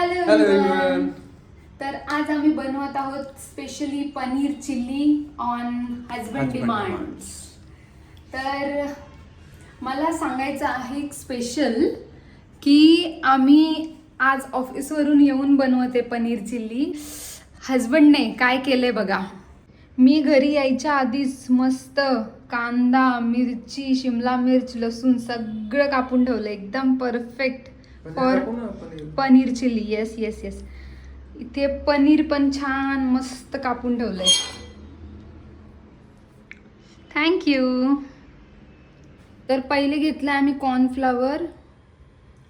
Hello everyone. तर आज आम्ही बनवत आहोत specially paneer chilli on husband demands. तर मला सांगायचं आहे स्पेशल की आम्ही आज ऑफिसवरून येऊन बनवते पनीर चिल्ली. हजबंडने काय केलंय बघा. मी घरी यायच्या आधीच मस्त कांदा, मिरची, शिमला मिर्च, लसूण सगळं कापून ठेवलं एकदम perfect for paneer chilli. Yes yes yes. इथे पनीर पण छान मस्त कापून ठेवलंय. थँक्यू. तर पहिले घेतलं आम्ही कॉर्नफ्लावर,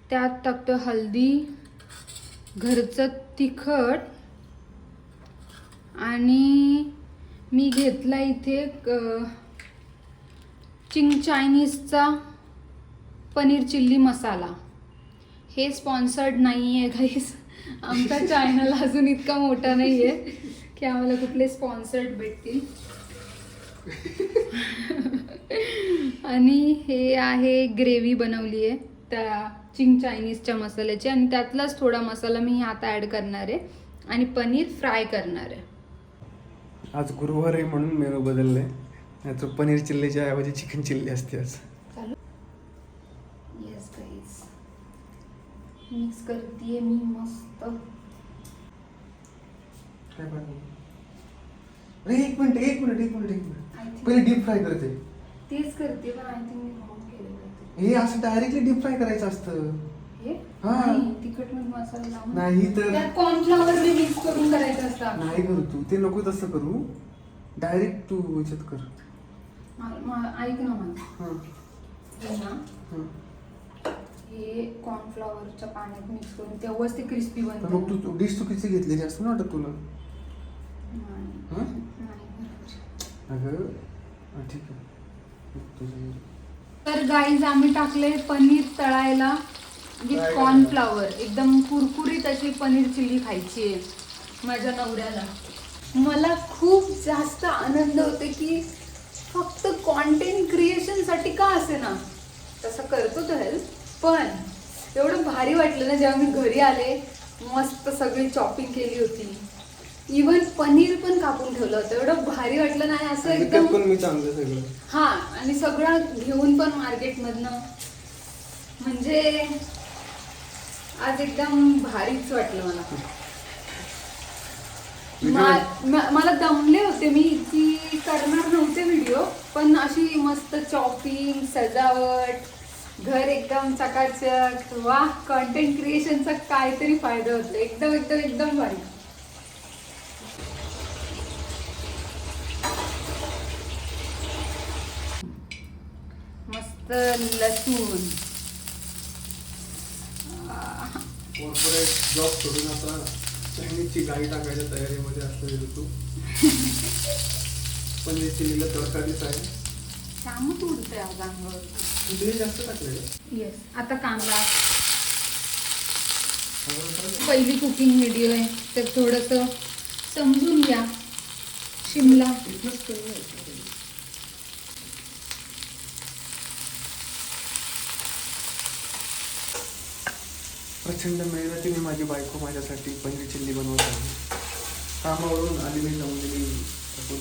त्यात टाकतो हळदी, घरचं तिखट आणि मी घेतला इथे चिंग चायनीजचा पनीर चिल्ली मसाला. हे स्पॉन्सर्ड नाही आहे गाईस. आमचा चॅनल अजून इतका मोठा नाही आहे की आम्हाला कुठले स्पॉन्सर्ड भेटतील. आणि हे आहे ग्रेव्ही बनवली आहे त्या चिंग चायनीजच्या मसाल्याची आणि त्यातलाच थोडा मसाला मी आता ॲड करणार आहे आणि पनीर फ्राय करणार आहे. आज गुरुवार आहे म्हणून मेनू बदललाय. नाहीतर पनीर चिल्लीच्या ऐवजी चिकन चिल्ली असते आज. येस गाईस, मिक्स करते मी मस्त. काय पाहिजे? अरे एक मिनिट पहिले डीप फ्राय करते. तेच करते पण आय थिंक मी रॉंग केलं. हे असं डायरेक्टली डीप फ्राय करायचं असतं. हे हा. नाही, तिखट मीठ मसाला लावून नाही तर त्यात कॉर्नफ्लॉवर मिक्स करून करायचं असतं. नाही करू तू ते, नको तसं करू. डायरेक्ट तू याच्यात कर. ऐक ना मला. हां हे ना, हां. हे कॉर्नफ्लॉवरच्या पाण्यात मिक्स करून तेव्हाच ते क्रिस्पी तर बनतं. मग तू डिश चुकीची घेतलेली असतं ना वाटत तुला. हां अगं ठीक आहे. तर गाईज आम्ही टाकले पनीर तळायला विथ कॉर्नफ्लॉवर. एकदम कुरकुरीत अशी पनीर चिल्ली खायची आहे माझ्या नवऱ्याला. मला खूप जास्त आनंद होते की फक्त कॉन्टेंट क्रिएशनसाठी का असे ना तसं करतो तो हेल्प, पण एवढं भारी वाटलं ना जेव्हा मी घरी आले. मस्त सगळी चॉपिंग केली होती, इवन पनीर पण कापून ठेवलं होतं. एवढं भारी वाटलं नाही असं एकदम. पण मी चांगलं सगळं. हा, आणि सगळं घेऊन पण मार्केटमधनं. म्हणजे आज एकदम भारीच वाटलं मला. मला दमले होते मी की करणार नव्हते व्हिडिओ, पण अशी मस्त चॉपिंग, सजावट, घर एकदम चकाचक. वा, कंटेंट क्रिएशनचा काहीतरी फायदा होतो. एकदम एकदम एकदम भारी. मस्त लसूण. कॉर्पोरेट जॉब सोडून आता चायनीजची गाडी टाकायच्या तयारीमध्ये असतो तू. पनीर चिल्लीला तरकारीच आहे. कामच उडतंय आज अंगावर. तुझे जास्त टाकले. येस. आता कांदा. पहिली कुकिंग व्हिडिओ आहे तर थोडंसं समजून घ्या. शिमला प्रचंड मेहनतीने माझी बायको माझ्यासाठी पनीर चिल्ली बनवत आहे. कामावरून आलेली जमलेली थकून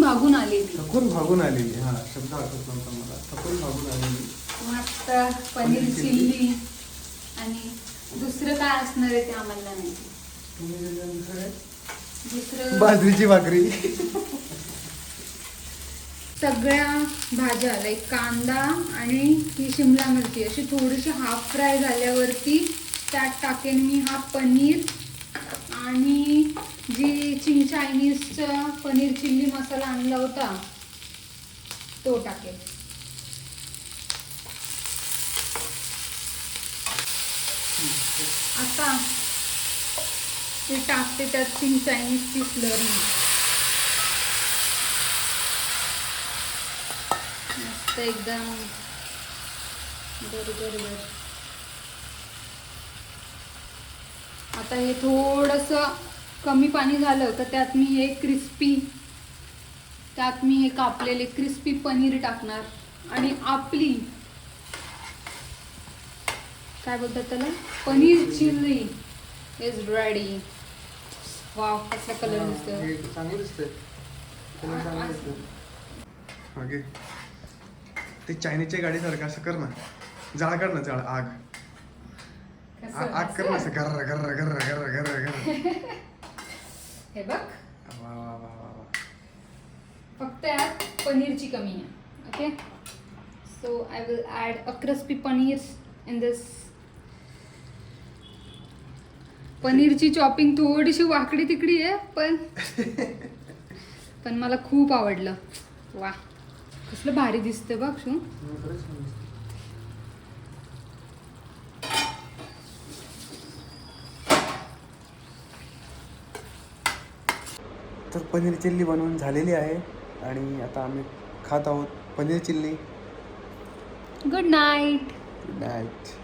भागून आलेली. थकून भागून आलेली. हा शब्द आठवत नव्हता मला. थकून भागून आलेली मस्त पनीर चिल्ली. आणि दुसरं काय असणार आहे ते आम्हाला माहिती. दुसरं बाजरीची भाकरी. सगळ्या भाज्या लाईक कांदा आणि ही शिमला मिरची अशी थोडीशी हाफ फ्राय झाल्यावरती त्यात टाकेन मी हा पनीर आणि जी चिंग चायनीजचा पनीर चिल्ली मसाला आणला होता तो टाकेन. आता ते टाकते त्यात चिंग चायनीजची स्लरी. मस्त एकदम गर. आता हे थोडंसं कमी पाणी झालं तर त्यात मी हे त्यात मी हे कापलेले क्रिस्पी पनीर टाकणार आणि आपली काय बोलतात त्याला, paneer chilli is ready. Wow, कसला कलर दिसतोय. हे चांगलं दिसतंय. कलर चांगलं दिसतंय. ओके, ते चायनीजच्या गाडीसारखं असं कर ना, जाळ कर ना, जाळ, आग आग कर ना, असं गर्र गर्र गर्र गर्र गर्र गर्र. हे बघ, वा वा वा वा वा. फक्त यात पनीरची कमी आहे. Okay, so I will add a crispy paneer in this. पनीरची चॉपिंग थोडीशी वाकडी तिकडी आहे, पण मला खूप आवडलं. वा, कसलं भारी दिसतं बघ शू. तर पनीर चिल्ली बनवून झालेली आहे आणि आता आम्ही खात आहोत paneer chilli. Good night. Good night.